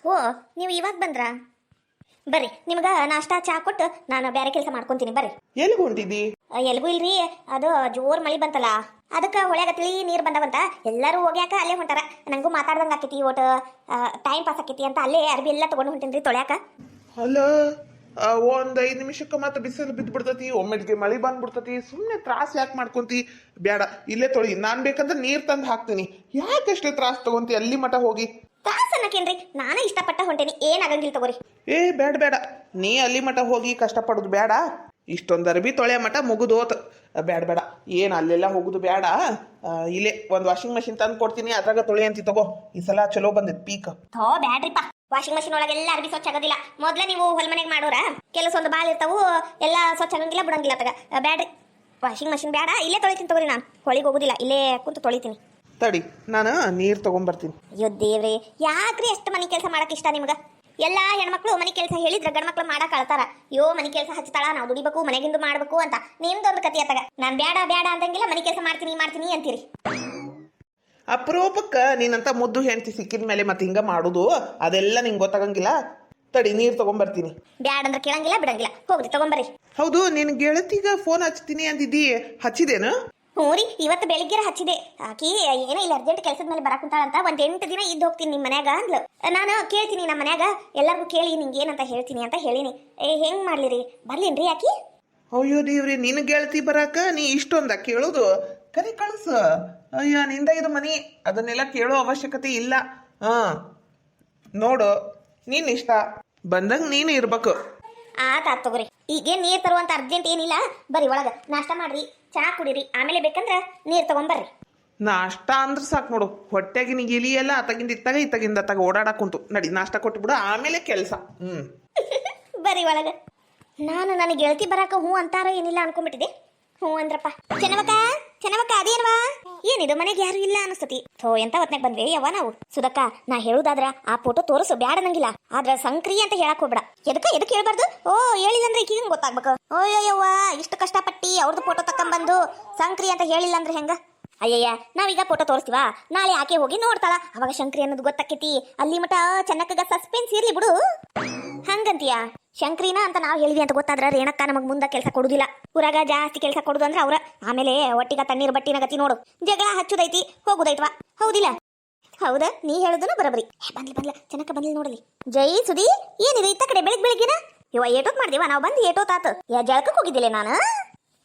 ಓ ನೀವು ಇವಾಗ ಬಂದ್ರಾ? ಬರ್ರಿ, ನಿಮ್ಗೆ ನಾಷ್ಟಾ ಚಾ ಕೊಟ್ಟು ನಾನು ಬೇರೆ ಕೆಲಸ ಮಾಡ್ಕೊಂತೀನಿ. ಬರ್ರಿ. ಎಲ್ಲಿಗೆ ಹೊಂಟಿದ್ದಿ? ಎಲ್ಗೂ ಇಲ್ರಿ, ಅದು ಜೋರ್ ಮಳಿ ಬಂತಲ್ಲ, ಅದಕ್ಕೆ ಹೊಳ್ಯಾಗತ್ಲಿ ನೀರು ಬಂದವಂತ ಎಲ್ಲರೂ ಹೋಗ್ಯಾಕ ಅಲ್ಲೇ ಹೊಂಟಾರ. ನಂಗೂ ಮಾತಾಡ್ದಂಗೆ ಆಕೈತಿ, ಒಟ್ಟು ಟೈಮ್ ಪಾಸ್ ಆಕೈತಿ ಅಂತ ಅಲ್ಲೇ ಅರ್ಬಿ ಎಲ್ಲ ತಗೊಂಡು ಹೊಂಟೇನ್ರಿ ತೊಳ್ಯಾಕ. ಅಲ್ಲ, ಒಂದ್ 5 ನಿಮಿಷಕ್ಕೆ ಮತ್ತೆ ಬಿಸಿಲು ಬಿದ್ದು ಬಿಡ್ತತಿ, ಒಮ್ಮೆಗೆ ಮಳಿ ಬಂದ್ಬಿಡ್ತತಿ. ಸುಮ್ಮನೆ ತ್ರಾಸ ಯಾಕೆ ಮಾಡ್ಕೊಂತಿ? ಬೇಡ, ಇಲ್ಲೇ ತೊಳಿ. ನಾನ್ ಬೇಕಂದ್ರೆ ನೀರ್ ತಂದು ಹಾಕ್ತೀನಿ. ಯಾಕಷ್ಟೇ ತ್ರಾಸ ತಗೊಂತಿ? ಅಲ್ಲಿ ಮಠ ಹೋಗಿ ತ್ರಾಸ ಅನ್ನಕೇನ್ರಿ, ನಾನೇ ಇಷ್ಟಪಟ್ಟ ಹೊಂಟೇನಿ, ಏನಾಗಂಗಿಲ್ಲ ತಗೋರಿ. ಏ ಬೇಡ ಬೇಡ, ನೀ ಅಲ್ಲಿ ಮಠ ಹೋಗಿ ಕಷ್ಟಪಡೋದು ಬೇಡ. ಇಷ್ಟೊಂದು ಅರ್ಬಿ ತೊಳೆಯ ಮಠ ಮುಗಿದೋತ್. ಬೇಡ ಬೇಡ, ಏನು ಅಲ್ಲೆಲ್ಲ ಹೋಗುದು ಬೇಡ. ಇಲ್ಲೇ ಒಂದು ವಾಷಿಂಗ್ ಮಷಿನ್ ತಂದು ಕೊಡ್ತೀನಿ, ಅದ್ರಾಗ ತೊಳೆ ಅಂತಿ ತಗೋ. ಈ ಸಲ ಚಲೋ ಬಂದಿದ್ ಪೀಕ್. ಥೋ ಬ್ಯಾಡ್ರಿಪ್ಪ, ವಾಷಿಂಗ್ ಮಷಿನ್ ಒಳಗೆಲ್ಲ ಅರ್ಬಿ ಸ್ವಚ್ಛ ಆಗೋದಿಲ್ಲ. ಮೊದ್ಲ ನೀವು ಹೊಲ ಮನೆಗೆ ಮಾಡೋರ ಕೆಲಸೊಂದು ಬಾಳ್ ಇರ್ತಾವು, ಎಲ್ಲ ಸ್ವಚ್ಛ ಆಗಂಗಿಲ್ಲ ಬಿಡಂಗಿಲ್ಲ. ತಗ ಬ್ಯಾಡ್ರಿ, ವಾಷಿಂಗ್ ಮಷಿನ್ ಬೇಡ, ಇಲ್ಲೇ ತೊಳಿತೀನಿ ತಗೋರಿ. ನಾನು ಹೊಳಿಗೆ ಹೋಗುದಿಲ್ಲ, ಇಲ್ಲೇ ಕುಂತು ತೊಳಿತೀನಿ. ತಡಿ, ನಾನು ನೀರು ತಗೊಂಡ್ಬರ್ತೀನಿ. ಅಯ್ಯೋ ದೇವ್ರಿ, ಯಾಕ್ರಿ ಎಷ್ಟು ಮನೆ ಕೆಲಸ ಮಾಡಕ್ ಇಷ್ಟ ನಿಮ್ಗ? ಎಲ್ಲಾ ಹೆಣ್ಮಕ್ಳು ಮನೆ ಕೆಲಸ ಹೇಳಿದ್ರೆ ಗಂಡ್ಮಕ್ಳು ಮಾಡಕ್ ಅಳ್ತಾರ. ಯೋ ಮನೆ ಕೆಲಸ ಹಚ್ತಾಳ, ನಾವು ದುಡಿಬೇಕು, ಮನೆಗಿಂದು ಮಾಡ್ಬೇಕು ಅಂತ. ನಿಮ್ದೊಂದು ಕತಿ ಅತ್ತಾಗ ನಾನ್ ಬೇಡ ಬೇಡ ಅಂತಂಗಿಲ್ಲ, ಮನೆ ಕೆಲಸ ಮಾಡ್ತೀನಿ ಮಾಡ್ತೀನಿ ಅಂತೀರಿ. ಅಪರೂಪಕ್ಕ ನೀನಂತ ಮುದ್ದು ಹೆಂಡತಿ ಸಿಕ್ಕಿದ ಮೇಲೆ ಮತ್ತೆ ಹಿಂಗ ಮಾಡುದು ಅದೆಲ್ಲ ನಿಂಗೆ ಗೊತ್ತಾಗಂಗಿಲ್ಲ. ತಡಿ, ನೀರು ತಗೊಂಡ್ಬರ್ತೀನಿ. ಬ್ಯಾಡ ಅಂದ್ರೆ ಕೇಳಂಗಿಲ್ಲ ಬಿಡಂಗಿಲ್ಲ, ಹೋಗ್ರಿ ತಗೊಂಬರ್ರಿ. ಹೌದು, ನಿನ್ ಗೆಳತಿಗ ಫೋನ್ ಹಚ್ತೀನಿ ಅಂದಿದ್ದಿ, ಹಚ್ಚಿದೇನು? ಹ್ಞೂ ರೀ, ಇವತ್ತು ಬೆಳಿಗ್ಗೆ ಹಚ್ಚಿದೆ. ಆಕಿ ಏನೋ ಇಲ್ಲಿ ಅರ್ಜೆಂಟ್ ಕೆಲಸದ ಮೇಲೆ ಬರಾಕುಂತಾಳಂತ, ಒಂದ್ 8 ದಿನ ಇದ್ದು ಹೋಗ್ತೀನಿ ನಿಮ್ಮ ಮನ್ಯಾಗ ಅಂದ್ಲು. ನಾನು ಕೇಳ್ತೀನಿ ನಮ್ಮ ಮನ್ಯಾಗ ಎಲ್ಲರಿಗೂ ಕೇಳಿ ನಿಂಗೆ ಏನಂತ ಹೇಳ್ತೀನಿ ಅಂತ ಹೇಳಿನಿ. ಹೆಂಗ್ ಮಾಡ್ಲಿರಿ, ಬರ್ಲೇನ್ರಿ ಆಕಿ? ಅಯ್ಯೋ ದೇವ್ರಿ, ನಿನ್ ಗೆಳತಿ ಬರಾಕ ನೀ ಇಷ್ಟೊಂದ ಕೇಳೋದು? ಕರಿ ಕಳ್ಸ. ಅಯ್ಯ, ನಿಂದ ಇದು ಮನಿ, ಅದನ್ನೆಲ್ಲ ಕೇಳೋ ಅವಶ್ಯಕತೆ ಇಲ್ಲ. ನೋಡು, ನೀನ್ ಇಷ್ಟ ಬಂದಂಗ ನೀನು ಇರ್ಬೇಕು. ಆತ ತಗೋರಿ. ಈಗೇನ್ ನೀರ್ ತರುವಂತ ಅರ್ಜೆಂಟ್ ಏನಿಲ್ಲ, ಬರ್ರಿ ಒಳಗ ನಾಷ್ಟ ಮಾಡ್ರಿ, ಚಾ ಕುಡಿರಿ, ಆಮೇಲೆ ಬೇಕಂದ್ರ ನೀರ್ ತಗೊಂಬರ್ರಿ. ನಾಷ್ಟ ಅಂದ್ರೆ ಸಾಕು ನೋಡು, ಹೊಟ್ಟೆಗಿನ ಇಲಿ ಎಲ್ಲ ಅತಗಿಂದ ಇತ್ತಾಗಿಂದ ಅತ್ತಾಗ ಓಡಾಡಕ್ ಕುಂತು. ನಡಿ, ನಾಷ್ಟ ಕೊಟ್ಬಿಡು, ಆಮೇಲೆ ಕೆಲಸ. ಬರ್ರಿ ಒಳಗ. ನಾನು ನನ್ನ ಗೆಳತಿ ಬರಾಕ ಹ್ಞೂ ಅಂತಾರ ಏನಿಲ್ಲ ಅನ್ಕೊಂಡ್ಬಿಟ್ಟಿದೆ. ಹ್ಞೂ ಅಂದ್ರಪ್ಪ. ಚೆನ್ನವಕ್ಕ ಅದೇನವಾ? ಏನಿದು ಮನೆಗೆ ಯಾರು ಇಲ್ಲ ಅನಿಸ್ತತಿ. ಥೋ, ಎಂತ ಹೊತ್ನಾಗ ಬಂದ್ವಿ ಯವ್ವ ನಾವು. ಸುಧಕ್ಕ, ನಾ ಹೇಳುದಾದ್ರ ಆ ಫೋಟೋ ತೋರಿಸು, ಬ್ಯಾಡ ನಂಗಿಲ್ಲ. ಆದ್ರ ಸಂಕ್ರಿಯ ಅಂತ ಹೇಳಕ್ ಹೋಗ್ಬೇಡ. ಎದಕ್ಕೆ ಹೇಳ್ಬಾರ್ದು? ಓ ಹೇಳಿಲ್ಲ ಅಂದ್ರೆ ಈಗ ಗೊತ್ತಾಗ್ಬೇಕು. ಓಯ್ಯೋ ಯವ್ವ, ಇಷ್ಟು ಕಷ್ಟಪಟ್ಟಿ ಅವ್ರದ್ದು ಫೋಟೋ ತಕೊಂಡ್ಬಂದು ಸಂಕ್ರಿ ಅಂತ ಹೇಳಿಲ್ಲ ಅಂದ್ರೆ ಹೆಂಗ? ಅಯ್ಯಯ್ಯ, ನಾವೀಗ ಫೋಟೋ ತೋರಿಸ್ತೀವಾ, ನಾಳೆ ಆಕೆ ಹೋಗಿ ನೋಡ್ತಾಳ, ಅವಾಗ ಶಂಕ್ರಿ ಅನ್ನೋದು ಗೊತ್ತಾಕೈತಿ. ಅಲ್ಲಿ ಮಟ ಚೆನ್ನಕ್ಕಗ ಸಸ್ಪೆನ್ಸ್ ಇರ್ಲಿ ಬಿಡು. ಹಂಗಂತೀಯ? ಶಂಕ್ರಿನ ಅಂತ ನಾವು ಹೇಳಿದ್ವಿ ಅಂತ ಗೊತ್ತಾದ್ರ ರೇಣಕ್ಕ ನಮಗ್ ಮುಂದೆ ಕೆಲಸ ಕೊಡುದಿಲ್ಲ. ಊರಾಗ ಜಾಸ್ತಿ ಕೆಲಸ ಕೊಡುದು ಅಂದ್ರೆ ಅವ್ರ. ಆಮೇಲೆ ಒಟ್ಟಿಗ ತಣ್ಣೀರ್ ಬಟ್ಟಿನ ಗತಿ ನೋಡು, ಜಗಳ ಹಚ್ಚುದೈತಿ ಹೋಗುದೈತ್ವಾ, ಹೌದಿಲ್ಲ? ಹೌದಾ, ನೀ ಹೇಳುದನ ಬರಬರಿ. ಬಂದ್ಲ ಚೆನ್ನಕ್ಕ ಬಂದ್ಲಿ ನೋಡಲಿ. ಜೈ ಸುದಿ, ಏನಿದೆ ಇತ್ತ ಕಡೆ ಬೆಳಗ್ಗೆನ? ಇವ ಏಟೋತ್ ಮಾಡ್ದೇವ ನಾವು ಬಂದು ಏಟೋತಾತು. ಜಳಕಕ್ಕೆ ಹೋಗಿದ್ದಿಲ್ಲ ನಾನು?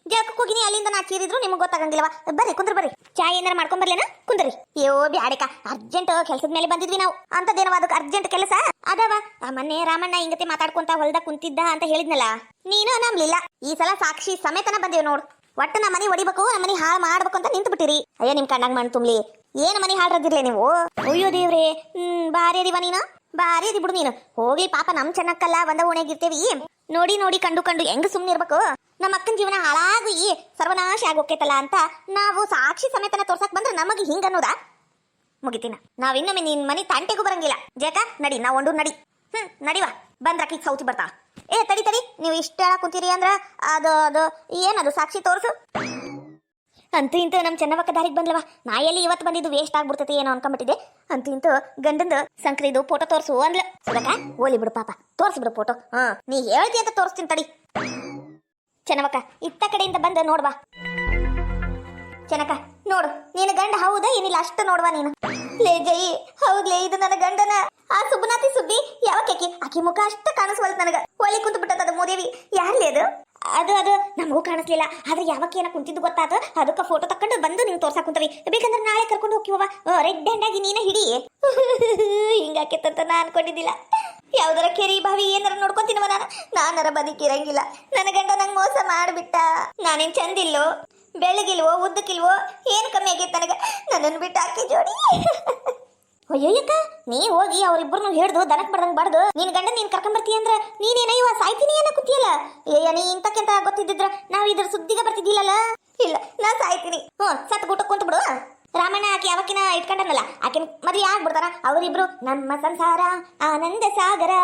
ಜಳಕಕ್ಕೆ ಹೋಗಿನಿ, ಅಲ್ಲಿಂದ ನಾ ಚೀರಿದ್ರು ನಿಮ್ಗೆ ಗೊತ್ತಾಗಂಗಿಲ್ಲವ. ಬರ್ರಿ ಕುಂದ್ರ ಬರ್ರಿ, ಚಾ ಏನಾರ ಮಾಡ್ಕೊಂಡ್ ಬರ್ಲೇನ? ಕುಂದ್ರಿ. ಅಯ್ಯೋ ಬ್ಯಾಡಿಕ, ಅರ್ಜೆಂಟ್ ಕೆಲಸದ ಮೇಲೆ ಬಂದಿದ್ವಿ ನಾವು. ಅಂತದೇನವ ಅದಕ್ಕೆ ಅರ್ಜೆಂಟ್ ಕೆಲಸ ಅದವ. ಮೊನ್ನೆ ರಾಮಣ್ಣ ಹಿಂಗತೆ ಮಾತಾಡ್ಕೊಂತ ಹೊಲ್ದಾಗ ಕುಂತಿದ್ದ ಅಂತ ಹೇಳಿದ್ನಲ್ಲ, ನೀನು ನಂಬ್ಲಿಲ್ಲ. ಈ ಸಲ ಸಾಕ್ಷಿ ಸಮೇತನ ಬಂದೇವ್ ನೋಡು. ಒಟ್ಟು ನಮ್ಮ ಮನೆ ಹೊಡಿಬೇಕು, ನಮ್ಮ ಮನೆ ಹಾಳು ಮಾಡ್ಬೇಕು ಅಂತ ನಿಂತು ಬಿಟ್ಟಿರಿ. ಅಯ್ಯೋ, ನಿಮ್ ಕಣ್ಣಾಗ ಮಣ್ಣು ತುಂಬ್ಲಿ, ಏನ್ ಮನೆ ಹಾಳ್ರದಿರ್ಲಿ ನೀವು. ಅಯ್ಯೋ ದೇವ್ರೆ, ಬಾರಿ ಅದಿವ ನೀನು, ಬಾರಿ ಅದಿ ಬಿಡು ನೀನು. ಹೋಗಿ ಪಾಪ ನಮ್ ಚೆನ್ನಕ್ಕಲ್ಲ, ಒಂದ ಓಣೆಗಿರ್ತೇವಿ. ನೋಡಿ ನೋಡಿ ಕಂಡು ಹೆಂಗ್ ಸುಮ್ನೆ ಇರ್ಬೇಕು? ನಮ್ಮ ಅಕ್ಕನ ಜೀವನ ಹಾಳಾಗಿ ಸರ್ವನಾಶ ಆಗೋಕೈತಲ್ಲ ಅಂತ ನಾವು ಸಾಕ್ಷಿ ಸಮೇತನ ತೋರ್ಸಕ್ ಬಂದ್ರೆ ನಮಗೆ ಹಿಂಗ ಅನ್ನೋದಾ? ಮುಗಿತೀನ, ನಾವಿನ್ನೊಮ್ಮೆ ನಿನ್ ಮನೆ ತಂಟೆಗೂ ಬರಂಗಿಲ್ಲ. ಜೇಕ ನಡಿ, ನಾವು ಒಂದು ನಡಿ. ನಡಿವಾ, ಬಂದ್ರಾಕಿ ಸೌತಿ ಬರ್ತಾ. ತಡಿ, ನೀವು ಇಷ್ಟ ಹೇಳಕ್ ಕುಂತೀರಿ ಅಂದ್ರ ಅದು ಏನದು ಸಾಕ್ಷಿ ತೋರ್ಸು. ಅಂತೂ ಇಂತೂ ನಮ್ ಚೆನ್ನವಕ್ಕ ದಾರಿಗೆ ಬಂದ್ಲವ. ನಾ ಎಲ್ಲಿ ಇವತ್ತು ಬಂದಿದ್ದು ವೇಸ್ಟ್ ಆಗ್ಬಿಡ್ತೈತಿ ಏನೋ ಅನ್ಕೊಂಡ್ಬಿಟ್ಟಿದೆ. ಅಂತೂ ಇಂತೂ ಗಂಡಂದು ಸಂಕ್ರಿದು ಫೋಟೋ ತೋರ್ಸು ಅಂದ್ಲ. ಸುಡಕ ಓಲಿ ಬಿಡು ಪಾಪ, ತೋರ್ಸ್ಬಿಡು ಫೋಟೋ. ನೀ ಹೇಳ್ತಿ ಅಂತ ತೋರಿಸ್ತೀನಿ ತಡಿ. ಚೆನ್ನವಕ್ಕ ಇತ್ತ ಕಡೆಯಿಂದ ಬಂದ ನೋಡ್ವಾ. ಚೆನ್ನಕ ನೋಡು, ನೀನು ಗಂಡ ಹೌದಾ ಏನಿಲ್ಲ ಅಷ್ಟು ನೋಡ್ವಾ ನೀನು. ಲೇ ಜೈ, ಹೌದ್ಲೇ, ಇದು ನನ್ನ ಗಂಡನ. ಆ ಸುಬ್ಬನಾತಿ ಸುಬ್ಬಿ ಯಾವಕ್ಕೆ ಆಕಿ ಮುಖ ಅಷ್ಟ ಕಾಣಿಸ್ವಲ್ತ ನನಗ. ಒಳ್ಳೆ ಕುಂತು ಬಿಟ್ಟದ ಮೋದೇವಿ. ಯಾರ್ಲಿ ಅದು ನಮಗೂ ಕಾಣಿಸ್ಲಿಲ್ಲ. ಆದ್ರೆ ಯಾವಕ್ಕೆ ಏನ ಕುಂತಿದ್ದು ಗೊತ್ತಾದ, ಅದಕ್ಕೆ ಫೋಟೋ ತಕೊಂಡು ಬಂದು ನಿಂಗೆ ತೋರ್ಸಾಕ್ ಕುಂತವಿ. ಬೇಕಂದ್ರೆ ನಾಳೆ ಕರ್ಕೊಂಡು ಹೋಗ್ತೀವ. ರೆಡ್ ಹ್ಯಾಂಡ್ ಆಗಿ ನೀನ ಹಿಡಿ. ಹಿಂಗಾಕೆತ್ತಂತ ನಾ ಅನ್ಕೊಂಡಿದ್ದಿಲ್ಲ. ಯಾವ್ದಾರ ಕೆರಿ ಬಾವಿ ಏನಾರ ನೋಡ್ಕೊಂತೀನವ ನಾನರ ಬದುಕಿರಂಗಿಲ್ಲ. ನನ್ನ ಗಂಡ ನಂಗೆ ಮೋಸ ಮಾಡ್ಬಿಟ್ಟ. ನಾನೇನ್ ಚಂದಿಲ್ಲೋ, ಬೆಳಗಿಲ್ವೋ, ಉದ್ದಕ್ಕಿಲ್ವೋ, ಏನ್ ಕಮ್ಮಿ ಆಗೈತೆ ನನಗ? ನನ್ನನ್ನು ಬಿಟ್ಟು ಹಾಕಿ ಜೋಡಿ. ಅಯ್ಯೋಯ್ಯಕ್ಕ, ನೀ ಹೋಗಿ ಅವ್ರಿಬ್ಬರನ್ನು ಹಿಡ್ದು ದನಕ್ ಬಡ್ದಂಗ್ ಬಡ್ದು ನಿನ್ ಗಂಡ ನೀನ್ ಕರ್ಕೊಂಬರ್ತೀಯ ಅಂದ್ರ ನೀನೇನ ಇವ ಸಾಯ್ತೀನಿ ಏನ ಕೂತಿಯಲ್ಲ? ನೀ ಇಂತಕ್ಕೆಂತ ಗೊತ್ತಿದ್ದಿದ್ರ ನಾವ್ ಇದ್ರ ಸುದ್ದಿಗ ಬರ್ತಿದ್ದಿಲ್ಲಲ್ಲ. ಇಲ್ಲ, ನಾ ಸಾಯ್ತೀನಿ. ಸತ್ ಊಟಕ್ಕೆ ಕುಂತ ಬಿಡು. ರಾಮಣ್ಣ ಆಕಿ ಯಾವಕಿನ ಇಟ್ಕೊಂಡನಲ್ಲ, ಆಕಿನ ಮದ್ವೆ ಆಗ್ಬಿಡ್ತಾರ. ಅವರಿಬ್ರು ನಮ್ಮ ಸಂಸಾರ ಆನಂದ ಸಾಗರ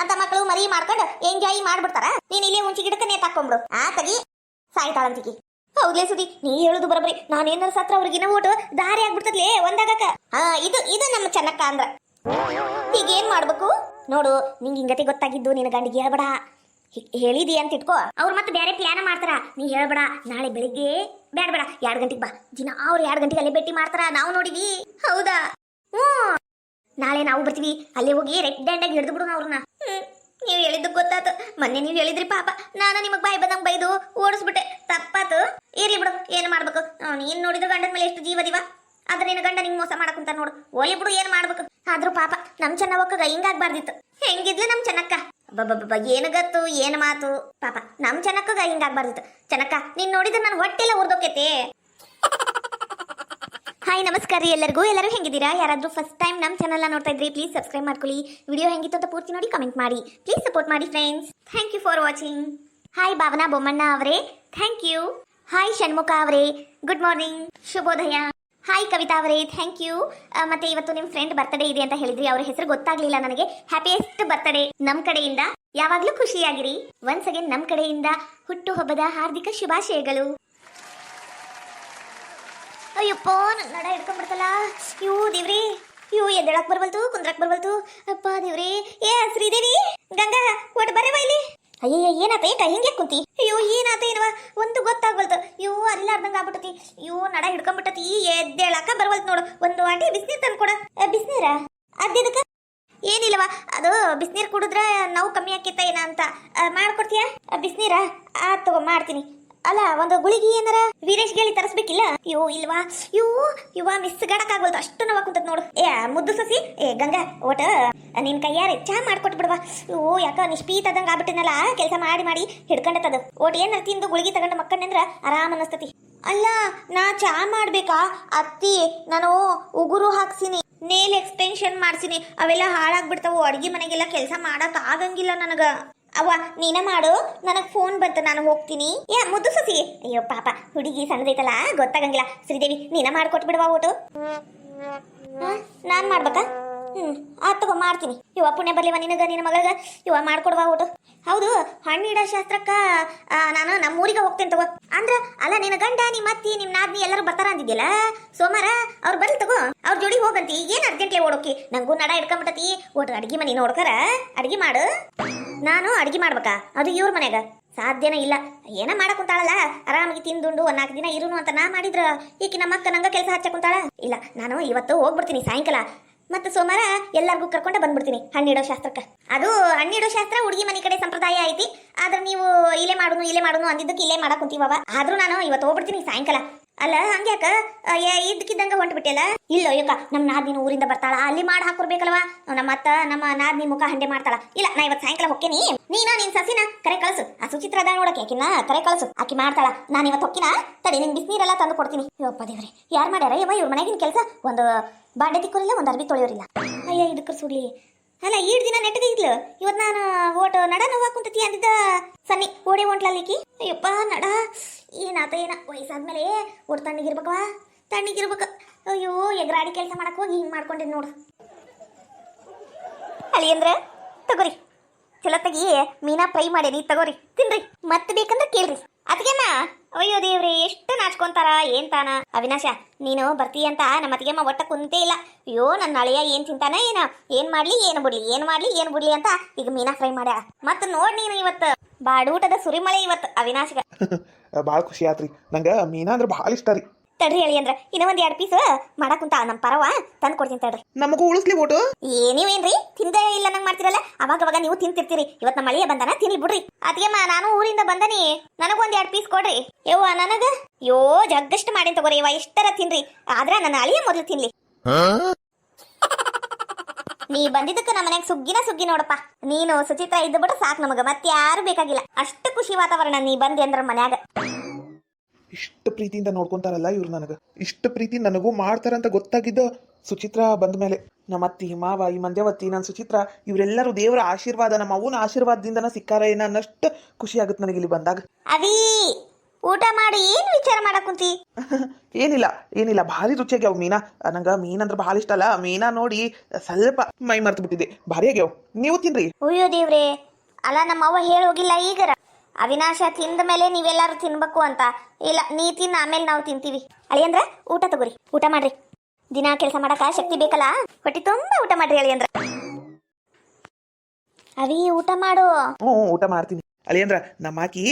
ಅಂತ ಮಕ್ಕಳು ಮರಿ ಮಾಡ್ಕೊಂಡು ಎಂಜಾಯ್ ಮಾಡ್ಬಿಡ್ತಾರ. ನೀನ್ ಇಲ್ಲೇ ಹುಂಚಿ ಗಿಡಕ್ಕೆ ನೇತ್ ಹಾಕೊಂಡ್ಬಿಡು. ಆತಗಿ ಸಾಯ್ತಾಳಂತಿಕಿ. ಹೌದ್ಲೇ ಸುದಿ, ನೀ ಹೇಳುದು ಬರಬರಿ. ನಾನೇನಾರ ಸತ್ರ ಅವ್ರಿಗಿನ ಓಟು ದಾರಿ ಆಗ್ಬಿಡ್ತದ್ಲೇ ಒಂದಾಗಕ. ಇದು ನಮ್ಮ ಚೆನ್ನಕ್ಕ ಅಂದ್ರ. ಈಗ ಏನ್ ಮಾಡ್ಬೇಕು ನೋಡು, ನಿಂಗೆ ಹಿಂಗತಿ ಗೊತ್ತಾಗಿದ್ದು ನಿನ್ನ ಗಂಡಿಗೆ ಹೇಳ್ಬೇಡ. ಹೇಳಿದಿ ಅಂತ ಇಟ್ಕೋ, ಅವ್ರು ಮತ್ತೆ ಬೇರೆ ಪ್ಲಾನ್ ಮಾಡ್ತಾರ. ನೀ ಹೇಳ್ಬೇಡ, ನಾಳೆ ಬೆಳಿಗ್ಗೆ ಬೇಡ 2 ಗಂಟೆಗೆ ಬಾ. ದಿನ ಅವ್ರು 2 ಗಂಟೆಗೆ ಅಲ್ಲೇ ಭೇಟಿ ಮಾಡ್ತಾರ, ನಾವು ನೋಡಿವಿ. ಹೌದಾ? ಹ್ಞೂ, ನಾಳೆ ನಾವು ಬರ್ತೀವಿ. ಅಲ್ಲೇ ಹೋಗಿ ರೆಡ್ ಹ್ಯಾಂಡಾಗಿ ಹಿಡಿದು ಬಿಡು ಅವ್ರನ್ನ. ನೀವು ಹೇಳಿದ್ದು ಗೊತ್ತಾತು. ಮೊನ್ನೆ ನೀವು ಹೇಳಿದ್ರಿ ಪಾಪ, ನಾನು ನಿಮಗೆ ಬಾಯಿ ಬಂದಂಗೆ ಬೈದು ಓಡಿಸ್ಬಿಟ್ಟೆ, ತಪ್ಪಾತು. ಇರ್ಲಿ ಬಿಡು, ಏನು ಮಾಡ್ಬೇಕು. ನೀನ್ ನೋಡಿದ್ರೆ ಗಂಡನ ಮೇಲೆ ಎಷ್ಟು ಜೀವದಿವ, ಆದ್ರೆ ನಿನ್ನ ಗಂಡ ನಿಂಗೆ ಮೋಸ ಮಾಡಕುಂತ ನೋಡು. ಓಲಿ ಬಿಡು, ಏನು ಮಾಡ್ಬೇಕು. ಆದ್ರೂ ಪಾಪ ನಮ್ ಚೆನ್ನವಕ್ಕ ಹಿಂಗಾಗ್ಬಾರ್ದಿತ್ತು. ಹೆಂಗಿದ್ಲು ನಮ್ ಚೆನ್ನಕ್ಕ? ಏನು ಗತ್ತು, ಏನು ಮಾತು. ಪಾಪ ನಮ್ ಚೆನ್ನಕ್ಕ ಹಿಂಗಾಗ್ಬಾರ್ದಿತ್ತು. ಚೆನ್ನಕ್ಕ, ನೀನ್ ನೋಡಿದ್ರೆ ನಾನು ಹೊಟ್ಟೆಲ್ಲ ಉರ್ದೋಕೈತೆ. ಹಾಯ್, ನಮಸ್ಕಾರ ರೀ ಎಲ್ಲರಿಗೂ. ಎಲ್ಲರೂ ಹೆಂಗಿದ್ದೀರಾ? ಯಾರಾದ್ರೂ ಫಸ್ಟ್ ಟೈಮ್ ನಮ್ಮ ಚಾನಲ್ನ ನೋಡ್ತಾ ಇದ್ರಿ ಪ್ಲೀಸ್ ಸಬ್ಸ್ಕ್ರೈಬ್ ಮಾಡ್ಕೊಳ್ಳಿ. ವಿಡಿಯೋ ಹೆಂಗಿತ್ತು ಅಂತ ಪೂರ್ತಿ ನೋಡಿ ಕಮೆಂಟ್ ಮಾಡಿ. ಪ್ಲೀಸ್ ಸಪೋರ್ಟ್ ಮಾಡಿ friends. Thank you for watching. Hi Bhavana Bommanna ಅವರೇ, ಥ್ಯಾಂಕ್ ಯು. ಹಾಯ್ ಷಣ್ಮುಖ ಅವರೇ, ಗುಡ್ ಮಾರ್ನಿಂಗ್, ಶುಭೋದಯ. ಹಾಯ್ ಕವಿತಾ ಅವರೇ, ಥ್ಯಾಂಕ್ ಯು. ಮತ್ತೆ ಇವತ್ತು ನಿಮ್ಮ ಫ್ರೆಂಡ್ ಬರ್ತ್ಡೇ ಇದೆ ಅಂತ ಹೇಳಿದ್ರಿ, ಅವ್ರ ಹೆಸರು ಗೊತ್ತಾಗ್ಲಿಲ್ಲ ನನಗೆ. ಹ್ಯಾಪಿಯೆಸ್ಟ್ ಬರ್ತ್ಡೇ ನಮ್ಮ ಕಡೆಯಿಂದ. ಯಾವಾಗ್ಲೂ ಖುಷಿಯಾಗಿರಿ. ಒನ್ಸ್ ಅಗೇನ್ ನಮ್ಮ ಕಡೆಯಿಂದ ಹುಟ್ಟು ಹಬ್ಬದ ಹಾರ್ದಿಕ ಶುಭಾಶಯಗಳು. ಅಯ್ಯಪ್ಪ, ನನ್ನ ನಡ ಹಿಡ್ಕೊಂಡ್ಬಿಡ್ತಲ್ಲ. ಇವು ದೇವ್ರಿ, ಇವು ಎದ್ದೇಳಕ್ ಬರ್ಬಲ್ತು, ಕುಂದ್ರಕ್ ಬರ್ಬಲ್ತು. ಅಪ್ಪ ದೇವ್ರಿ. ಏ ಶ್ರೀದೇವಿ, ಗಂಗಾ, ಒಟ್ಟು ಬರೇ ಇಲ್ಲಿ. ಅಯ್ಯಯ್ಯ, ಏನಾತ? ಏಕ ಹಿಂಗೆ ಕುಂತಿ? ಅಯ್ಯೋ, ಏನಾತ ಏನವ ಒಂದು ಗೊತ್ತಾಗ್ಬಲ್ತು. ಇವು ಅರಿಲಾರ್ದಂಗ ಆಗ್ಬಿಟ್ಟತಿ. ಇವು ನಡ ಹಿಡ್ಕೊಂಡ್ಬಿಟ್ಟತಿ, ಎದ್ದೇಳಕ ಬರ್ಬಲ್ತು ನೋಡು. ಒಂದು ಆಂಟಿ ಬಿಸಿನೀರ್ ತಂದ್ಕೊಡ. ಬಿಸಿನೀರ ಅದೇದಕ್ಕ? ಏನಿಲ್ಲವ, ಅದು ಬಿಸಿನೀರ್ ಕುಡಿದ್ರ ನೋವು ಕಮ್ಮಿ ಆಕೈತ ಏನ ಅಂತ ಮಾಡ್ಕೊಡ್ತೀಯಾ? ಬಿಸಿನೀರ ಆ ತಗೋ, ಮಾಡ್ತೀನಿ. ಅಲ್ಲ, ಒಂದು ಗುಳಿಗೆ ಏನಾರ ವೀರೇಶ್ ಗೆಳಿ ತರಿಸ್ಬೇಕಿಲ್ಲ? ಇವು ಇಲ್ವಾ, ಇವ ಮಿಸ್ ಗಡಕ್ ಆಗ್ಬಲ್ದು, ಅಷ್ಟು ನೋವು ಕುಂತತ್ ನೋಡು. ಏ ಮುದ್ದು ಸಸಿ, ಏ ಗಂಗಾ, ಓಟ ನಿನ್ ಕೈಯಾರೆ ಚಾ ಮಾಡ್ಕೊಟ್ ಬಿಡ್ವಾ. ಇವು ಯಾಕ ನಿಷ್ಪೀತದಂಗ ಆಗ್ಬಿಟ್ಟಿನಲ್ಲ, ಕೆಲಸ ಮಾಡಿ ಹಿಡ್ಕೊಂಡತ್ತದು. ಓಟ್ ಏನಾರ ತಿಂದು ಗುಳಿಗೆ ತಗೊಂಡು ಮಕ್ಕಂದ್ರ ಆರಾಮ್ ಅನಸ್ತತಿ. ಅಲ್ಲ, ನಾ ಚಾ ಮಾಡ್ಬೇಕಾ ಅತ್ತಿ? ನಾನು ಉಗುರು ಹಾಕ್ಸಿನಿ, ನೇಲ್ ಎಕ್ಸ್ಟೆನ್ಷನ್ ಮಾಡ್ಸಿನಿ, ಅವೆಲ್ಲ ಹಾಳಾಗ್ಬಿಡ್ತಾವು. ಅಡ್ಗೆ ಮನೆಗೆಲ್ಲ ಕೆಲಸ ಮಾಡಕ್ ಆಗಂಗಿಲ್ಲ ನನಗ. ಅವ್ವ ನೀನ ಮಾಡು, ನನಗ್ ಫೋನ್ ಬಂತು, ನಾನು ಹೋಗ್ತೀನಿ. ಯಾ ಮುದ್ದು ಸಸಿ. ಅಯ್ಯೋ ಪಾಪ, ಹುಡುಗಿ ಸಣ್ಣದೈತಲ್ಲ, ಗೊತ್ತಾಗಂಗಿಲ್ಲ. ಶ್ರೀದೇವಿ, ನೀನ ಮಾಡ್ಕೊಟ್ಬಿಡುವ ಊಟ. ನಾನ್ ಮಾಡ್ಬೇಕಾ? ತಗೋ, ಮಾಡ್ತೀನಿ. ಇವ ಪುಣ್ಯ ಬರ್ಲಿವ ನಿನಗ, ನಿನ್ನ ಮಗಳಗ. ಇವ ಮಾಡ್ಕೊಡುವ ಊಟ. ಹೌದು, ಹಣ್ಣಿಡ ಶಾಸ್ತ್ರಕ್ಕ ನಾನು ನಮ್ಮೂರಿಗೆ ಹೋಗ್ತೇನೆ ತಗೋ. ಅಂದ್ರ ಅಲ್ಲ, ನಿನ್ನ ಗಂಡ, ನಿಮ್ಮ ಅತ್ತಿ, ನಿಮ್ ನಾದ್ನಿ ಎಲ್ಲರೂ ಬರ್ತಾರ ಅಂದಿದ್ಯಲ್ಲ ಸೋಮವಾರ. ಅವ್ರು ಬರ್ಲಿ ತಗೋ, ಅವ್ರ ಜೋಡಿ ಹೋಗಂತಿ. ಏನ್ ಅರ್ಜೆಂಟ್ಲೆ ಓಡೋಕಿ? ನಂಗೂ ನಡ ಹಿಡ್ಕೊಂಬಿಟ್ಟತಿ. ಒಟ್ಟು ಅಡ್ಗೆ ಮನೆ ನೋಡ್ಕರ, ಅಡ್ಗೆ ಮಾಡು. ನಾನು ಅಡ್ಗೆ ಮಾಡ್ಬೇಕಾ? ಅದು ಇವ್ರ ಮನ್ಯಾಗ ಸಾಧ್ಯನ ಇಲ್ಲ. ಏನ ಮಾಡಕ್ ಕುಂತಾಳಲ್ಲ, ಆರಾಮಾಗಿ ತಿಂದುಂಡು 4 ದಿನ ಇರುನು ಅಂತ ನಾ ಮಾಡಿದ್ರ ಈಕಿ ನಮ್ಮ ಅಕ್ಕ ನಂಗ ಕೆಲಸ ಹಚ್ಚ ಕುಂತಾಳ. ಇಲ್ಲ, ನಾನು ಇವತ್ತು ಹೋಗ್ಬಿಡ್ತೀನಿ ಸಾಯಂಕಾಲ. ಮತ್ತೆ ಸೋಮವಾರ ಎಲ್ಲಾರ್ಗೂ ಕರ್ಕೊಂಡ ಬಂದ್ಬಿಡ್ತೀನಿ ಹಣ್ಣಿಡೋ ಶಾಸ್ತ್ರಕ್ಕ. ಅದು ಹಣ್ಣಿಡೋ ಶಾಸ್ತ್ರ ಹುಡುಗಿ ಮನೆ ಕಡೆ ಸಂಪ್ರದಾಯ ಐತಿ. ಆದ್ರೆ ನೀವು ಇಲ್ಲೇ ಮಾಡುನು ಅಂದಿದ್ದಕ್ಕೆ ಇಲ್ಲೇ ಮಾಡಕ್ ಕುಂತೀವವ. ಆದ್ರೂ ನಾನು ಇವತ್ತು ಹೋಗ್ಬಿಡ್ತೀನಿ ಸಾಯಂಕಾಲ. ಅಲ್ಲ, ಹಂಗ್ಯಾಕ ಇದ್ದಕ್ಕಿದ್ದಂಗ ಹೊಂಟ್ಬಿಟ್ಟಿಯಲ್ಲ? ಇಲ್ಲೋ ಯಾಕ, ನಮ್ಮ ನಾದ್ನಿ ಊರಿಂದ ಬರ್ತಾಳ, ಅಲ್ಲಿ ಮಾಡಿ ಹಾಕೊಡ್ಬೇಕಲ್ವಾ. ನಮ್ಮ ಅತ್ತ ನಮ್ಮ ನಾದ್ನಿ ಮುಖ ಹಂಡೆ ಮಾಡ್ತಾಳ. ಇಲ್ಲ, ನಾ ಇವತ್ತು ಸಾಯಂಕಾಲ ಹೊಕ್ಕೇನಿ. ನಿನ್ ಸಸಿನ ಕರೆ ಕಳ್ಸು. ಆ ಸುಚಿತ್ರ ಅದ ನೋಡಕ್ಕೆ, ಆಕಿನ ಕರೆ ಕಳ್ಸು. ಆಕಿ ಮಾಡ್ತಾಳ. ನಾನು ಇವತ್ತು ಹೊಕ್ಕಿನ ತಡಿ, ನಿನ್ ಬಿಸಿನೀರೆಲ್ಲ ತಂದು ಕೊಡ್ತೀನಿ. ಯಪ್ಪ ದೇವ್ರಿ, ಯಾರು ಮಾಡ್ಯಾರ ಯವ್ವ ಇವ್ರ ಮನೆಗಿನ ಕೆಲಸ? ಒಂದು ಬಾಂಡೆ ತಿಕ್ಕೋರಿಲ್ಲ, ಒಂದು ಅರ್ಬಿ ತೊಳೆಯೋರಿಲ್ಲ. ಅಯ್ಯ, ಇದಕ್ಕೆ ಸುಡ್ಲಿ. ಅಲ್ಲ, 2 ದಿನ ನೆಟ್ಟಗೆ ಇದ್ಲು. ಇವತ್ತು ನಾನು ಓಟು ನಡ ನೋವು ಕುಂತತಿ ಅಂದಿದ್ದ ಸನ್ನಿ ಓಡಿ ಹೊಂಟ್ಲಲ್ಲಿಕ್ಕಿ. ಅಯ್ಯಪ್ಪ, ನಡ ಏನಾತ ಏನ ವಯಸ್ಸಾದ್ಮೇಲೆ ಒಟ್ಟು ತಣ್ಣಗಿರ್ಬೇಕವಾ, ತಣ್ಣಗಿರ್ಬೇಕು. ಅಯ್ಯೋ, ಎಗ್ರಾಡಿ ಕೆಲಸ ಮಾಡಕ್ ಹೋಗಿ ಹಿಂಗೆ ಮಾಡ್ಕೊಂಡಿದ್ ನೋಡು. ಅಳಿ ಅಂದ್ರ ತಗೋರಿ, ಚಲೋತ್ತಾಗಿ ಮೀನಾ ಫ್ರೈ ಮಾಡೇನಿ, ತಗೋರಿ ತಿನ್ರಿ. ಮತ್ತೆ ಬೇಕಂದ್ರೆ ಕೇಳ್ರಿ. ಅದಕ್ಕೆಮ್ಮ ಅಯ್ಯೋ ದೇವ್ರಿ, ಎಷ್ಟು ನಾಚ್ಕೊಂತಾರ ಏನ್ ತಾನ. ಅವಿನಾಶ, ನೀನು ಬರ್ತೀಯಂತ ನಮ್ಮ ಅತ್ತಿಗೆಮ್ಮ ಒಟ್ಟ ಕುಂತೇ ಇಲ್ಲ. ಅಯ್ಯೋ, ನನ್ನ ಅಳಿಯ ಏನ್ ತಿಂತಾನ ಏನ್ ಮಾಡ್ಲಿ ಏನು ಬಿಡ್ಲಿ ಅಂತ ಈಗ ಮೀನಾ ಫ್ರೈ ಮಾಡ್ಯಾರ. ಮತ್ ನೋಡ್ ನೀನು ಇವತ್ತು ಬಾಡೂಟದ ಸುರಿಮಳೆ ಇವತ್ತು ಅವಿನಾಶ್ಗ. ಭಾಳ ಖುಷಿ ಆತ್ರಿ. ನಂಗೆ ಮೀನಾ ಅಂದ್ರೆ ಭಾಳ ಇಷ್ಟ ರೀ. ತಡ್ರಿ ಹೇಳಿ ಅಂದ್ರ ಇನ್ನ ಒಂದ್ 2 ಪೀಸ್ ಮಾಡಾಕುಂತ ನಮ್ಮ ಪರವ ತಂದು ಕೊಡ್ತೀನಿ ತಡ್ರಿ. ನಮಗೂ ಉಳಿಸ್ಲಿ ಓಟು. ನೀವೇನ್ರಿ ತಿಂದೇ ಇಲ್ಲ ನಂಗೆ ಮಾಡ್ತಿರಲ್ಲ, ಅವಾಗ ನೀವು ತಿಂತಿರ್ತೀರಿ. ಇವತ್ತು ನಮ್ಮ ಮಳೆಯ ಬಂದನ, ತಿನ್ನಿ ಬಿಡ್ರಿ. ಅದಕ್ಕೆ ನಾನು ಊರಿಂದ ಬಂದನಿ, ನನಗೊಂದ್ 2 ಪೀಸ್ ಕೊಡ್ರಿ. ಯವ್ವ ನನಗ ಜಗ್ಗಷ್ಟು ಮಾಡಿ ತಗೋರಿ ಇವ, ಎಷ್ಟರ ತಿನ್ರಿ. ಆದ್ರ ನನ್ನ ಅಳಿಯ ಮೊದ್ಲು ತಿನ್ಲಿ. ನೀ ಬಂದಿದ್ದಕ್ಕೆ ನಮ್ಮ ಮನ್ಯಾಗ ಸುಗ್ಗಿ ನೋಡಪ್ಪ. ನೀನು ಸುಚಿತ್ರ ಇದ್ದು ಬಿಟ್ರೆ ಸಾಕು ನಮಗ, ಮತ್ತೆ ಯಾರು ಬೇಕಾಗಿಲ್ಲ. ಅಷ್ಟು ಖುಷಿ ವಾತಾವರಣ ನೀ ಬಂದಿ ಅಂದ್ರ ಮನ್ಯಾಗ. ಇಷ್ಟು ಪ್ರೀತಿಯಿಂದ ನೋಡ್ಕೊಂತಾರಲ್ಲ ಇವ್ರು, ನನಗೆ ಇಷ್ಟು ಪ್ರೀತಿ ನನಗೂ ಮಾಡ್ತಾರಂತ ಗೊತ್ತಾಗಿದ್ದ ಸುಚಿತ್ರ ಬಂದ ಮೇಲೆ. ನಮ್ಮ ಅತ್ತಿ ಮಾವ, ಈ ಮಂದ್ಯವತ್ತಿ, ನನ್ನ ಸುಚಿತ್ರ, ಇವರೆಲ್ಲರೂ ದೇವರ ಆಶೀರ್ವಾದ, ನಮ್ಮ ಅವನ ಆಶೀರ್ವಾದದಿಂದನ ಸಿಕ್ಕಾರ ಏನ ಅನ್ನಷ್ಟು ಖುಷಿ ಆಗುತ್ತೆ ನನಗೆ ಇಲ್ಲಿ ಬಂದಾಗ. ಅವಿ ಊಟ ಮಾಡಿ ಏನ್ ವಿಚಾರ ಮಾಡಕ್ ಕುಂತಿ? ಏನಿಲ್ಲ ಭಾರಿ ರುಚಿಯಾಗ್ಯಾವ ಮೀನಾ. ನಂಗೆ ಮೀನಂದ್ರೆ ಭಾಳ ಇಷ್ಟ ಅಲ್ಲ. ಮೀನಾ ನೋಡಿ ಸ್ವಲ್ಪ ಮೈ ಮರ್ತು ಬಿಟ್ಟಿದೆ. ಭಾರಿ ಆಗ್ಯಾವ, ನೀವು ತಿನ್ರಿ. ಅಯ್ಯೋ ದೇವ್ರೆ, ಅಲ್ಲ ನಮ್ಮ ಅವ್ವ ಹೇಳಿ ಹೋಗಿಲ್ಲ ಈಗರ ಅವಿನಾಶ ತಿಂದ ಮೇಲೆ ನೀವೆಲ್ಲರೂ ತಿನ್ಬೇಕು ಅಂತ? ಇಲ್ಲ, ನೀ ತಿನ್ನ, ಆಮೇಲೆ ನಾವು ತಿಂತೀವಿ. ಅಳಿ ಅಂದ್ರ ಊಟ ತಗೋರಿ, ಊಟ ಮಾಡ್ರಿ. ದಿನಾ ಕೆಲಸ ಮಾಡಕ ಶಕ್ತಿ ಬೇಕಲ್ಲ, ಹೊಟ್ಟಿ ತುಂಬಾ ಊಟ ಮಾಡ್ರಿ ಹೇಳಿ ಅಂದ್ರ. ಅವಿ ಊಟ ಮಾಡು. ಹ್ಞೂ ಊಟ ಮಾಡ್ತೀನಿ ಅಳಿಯಂದ್ರ. ನಮ್ಮ ಆಕಿ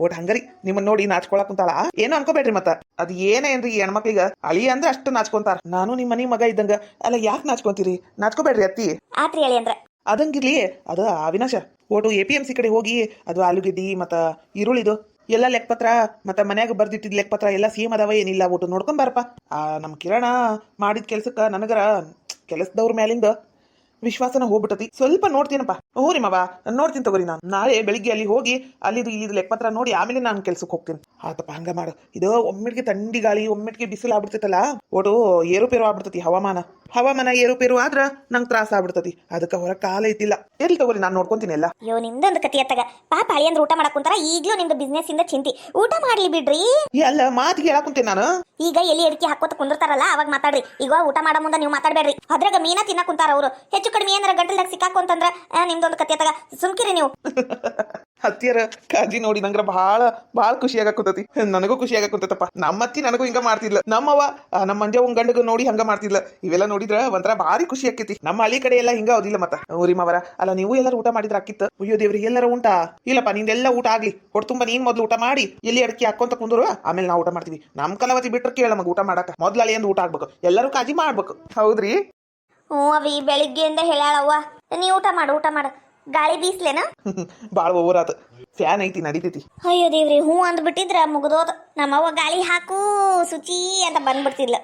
ಒಟ್ ಹಂಗರಿ ನಿಮ್ಮನ್ನ ನೋಡಿ ನಾಚ್ಕೊಳಕ್ ಕುಂತಾಳ. ಏನು ಅನ್ಕೋಬೇಡ್ರಿ ಮತ್ತ. ಅದ್ ಏನೇನ್ರಿ ಈ ಹೆಣ್ಮಕ್ಳಿಗ ಅಳಿ ಅಂದ್ರೆ ಅಷ್ಟು ನಾಚ್ಕೊಂತಾರ. ನಾನು ನಿಮ್ಮ ಮನಿ ಮಗ ಇದ್ದಂಗ ಅಲ್ಲ, ಯಾಕೆ ನಾಚ್ಕೊಂತೀರಿ? ನಾಚ್ಕೋಬೇಡ್ರಿ ಅತ್ತಿ. ಆತ್ರಿ ಹೇಳಿ ಅಂದ್ರ. ಅದಂಗಿರ್ಲಿ, ಅದು ಅವಿನಾಶ ಒಟ್ಟು APMC ಕಡೆ ಹೋಗಿ ಅದು ಆಲೂಗೆಡ್ಡಿ ಮತ್ತ ಈರುಳ್ಳಿದು ಎಲ್ಲ ಲೆಕ್ಕಪತ್ರ ಮತ್ತ ಮನ್ಯಾಗ ಬರ್ದಿಟ್ಟಿದ್ ಲೆಕ್ಕಪತ್ರ ಎಲ್ಲ ಸೇಮ್ ಅದಾವ ಏನಿಲ್ಲ ಒಟ್ಟು ನೋಡ್ಕೊಂಡ್ ಬಾರಪ್ಪ. ನಮ್ ಕಿರಣ ಮಾಡಿದ ಕೆಲ್ಸಕ್ಕ ನನಗರ ಕೆಲಸದವ್ರ ಮ್ಯಾಲಿಂದ ವಿಶ್ವಾಸನ ಹೋಗ್ಬಿಟ್ಟತಿ. ಸ್ವಲ್ಪ ನೋಡ್ತೀನಪ್ಪ. ಹ್ಞೂ ರೀ ಮಾವ, ನೋಡ್ತೀನಿ ತಗೋರಿ. ನಾನು ನಾಳೆ ಬೆಳಿಗ್ಗೆ ಅಲ್ಲಿ ಹೋಗಿ ಅಲ್ಲಿದು ಇಲ್ಲಿದು ಲೆಕ್ಕಪತ್ರ ನೋಡಿ ಆಮೇಲೆ ನಾನು ಕೆಲ್ಸಕ್ಕೆ ಹೋಗ್ತೀನಿ. ಆತಪ್ಪ, ಹಂಗ ಮಾಡು. ಇದು ಒಮ್ಮೆಟ್ಗೆ ಥಂಡಿ ಗಾಳಿ ಒಮ್ಮೆಟ್ಗೆ ಬಿಸಿಲು ಆಗ್ಬಿಡ್ತೈತಲ್ಲ, ಒಟ್ಟು ಏರುಪೇರು ಆಗ್ಬಿಡ್ತತಿ. ಹವಾಮಾನ ಏರುಪೇರು ಆದ್ರ ನಂಗೆ ತ್ರಾಸ ಆಗ್ಬಿಡ್ತತಿ. ಅದಕ್ಕೆ ಹೊರ ಕಾಲ ಐತಿಲ್ಲ. ಎಲ್ಲಿ ತಗೋರಿ, ನಾನು ನೋಡ್ಕೊಂತೀನಿ ಎಲ್ಲ. ಅಯ್ಯೋ ನಿಮ್ದೊಂದು ಕತಿ ಅತ್ತಗ. ಪಾಪ ಅಳಿಯಂದ್ರ ಊಟ ಮಾಡಕ್ ಕುಂತಾರ. ಈಗ್ಲೂ ನಿಮ್ದು ಬಿಸ್ನೆಸ್ ಇಂದ ಚಿಂತಿ. ಊಟ ಮಾಡ್ಲಿ ಬಿಡ್ರಿ. ಅಲ್ಲ, ಮಾತಿಗೆ ಹೇಳಾಕುಂತೇನೆ ನಾನು. ಈಗ ಎಲ್ಲಿ ಅಡಿಕೆ ಹಾಕೋತ ಕುಂದಿರ್ತಾರಲ್ಲ ಅವಾಗ ಮಾತಾಡ್ರಿ. ಈಗ ಊಟ ಮಾಡೋ ಮುಂದೆ ನೀವು ಮಾತಾಡ್ಬೇಡ್ರಿ. ಅದ್ರಾಗ ಮೀನಾ ತಿನ್ನ ಕುಂತಾರ ಅವರು. ಹೆಚ್ಚು ಕಡಿಮೆ ಏನಾರ ಗಂಟಲ್ದಾಗ ಸಿಕ್ಕಾಕೊಂತಂದ್ರ ನಿಮ್ದೊಂದು ಕತಿ ಅತ್ತಗ. ಸುಮ್ಕಿರಿ ನೀವು. ಹತ್ತಿಯರ ಕಾಜಿ ನೋಡಿ ನಂಗ್ರ ಭಾಳ ಖುಷಿ ಆಗಾಕುಂತತಿ. ನನಗೂ ಖುಷಿ ಆಗಾಕುಂತತಪ್ಪ. ನಮ್ಮ ಅತ್ತಿ ನನಗೂ ಹಿಂಗ ಮಾಡ್ತಿದ್ಲ. ನಮ್ಮವ್ವ ನಮ್ಮ ಮಂಜ ಗಂಡಗ ನೋಡಿ ಹಂಗ ಮಾಡ್ತಿದ್ಲ. ಇವೆಲ್ಲ ನೋಡಿದ್ರ ಒಂಥರ ಭಾರಿ ಖುಷಿ ಆಕೈತಿ. ನಮ್ಮ ಹಳ್ಳಿ ಕಡೆ ಎಲ್ಲ ಹಿಂಗ ಓದಿಲ್ಲ ಮತ್ತ. ಊರಿ ಮಾವರ ಅಲ್ಲ, ನೀವು ಎಲ್ಲರೂ ಊಟ ಮಾಡಿದ್ರ ಆಕಿತ್ತ. ಅಯ್ಯೋ ದೇವ್ರಿಗೆ, ಎಲ್ಲರ ಉಂಟಾ? ಇಲ್ಲಪ್ಪ, ನಿಂದೆಲ್ಲ ಊಟ ಆಗ್ಲಿ. ಹೊಟ್ಟು ತುಂಬ ನೀನ್ ಮೊದ್ಲು ಊಟ ಮಾಡಿ ಎಲ್ಲಿ ಅಡಿಕೆ ಹಾಕೊಂತ ಕುಂದ್ರು, ಆಮೇಲೆ ನಾವು ಊಟ ಮಾಡ್ತೀವಿ. ನಮ್ ಕಲಾವತಿ ಬಿಟ್ರೆ ಕೇಳ ನಮಗ ಊಟ ಮಾಡಕ. ಮೊದ್ಲು ಅಳಿಯಂದು ಊಟ ಆಗ್ಬೇಕು. ಎಲ್ಲರೂ ಕಾಜಿ ಮಾಡ್ಬೇಕು. ಹೌದ್ರಿ? ಹ್ಞೂ ಅವಿ ಬೆಳಿಗ್ಗೆಯಿಂದ ಹೇಳಾಳವ್ವ, ನೀ ಊಟ ಮಾಡು ಊಟ ಮಾಡು. ಗಾಳಿ ಬೀಸ್ಲೇನ? ಬಾಳ ಓವರಾತ. ಫ್ಯಾನ್ ಐತಿ, ನಡೀತೈತಿ. ಅಯ್ಯೋ ದೇವ್ರಿ, ಹ್ಞೂ ಅಂದ್ಬಿಟ್ಟಿದ್ರ ಮುಗ್ದೋದ. ನಮ್ಮವ್ವ ಗಾಳಿ ಹಾಕು ಸುಚಿ ಅಂತ ಬಂದ್ಬಿಡ್ತಿದ್ಲ.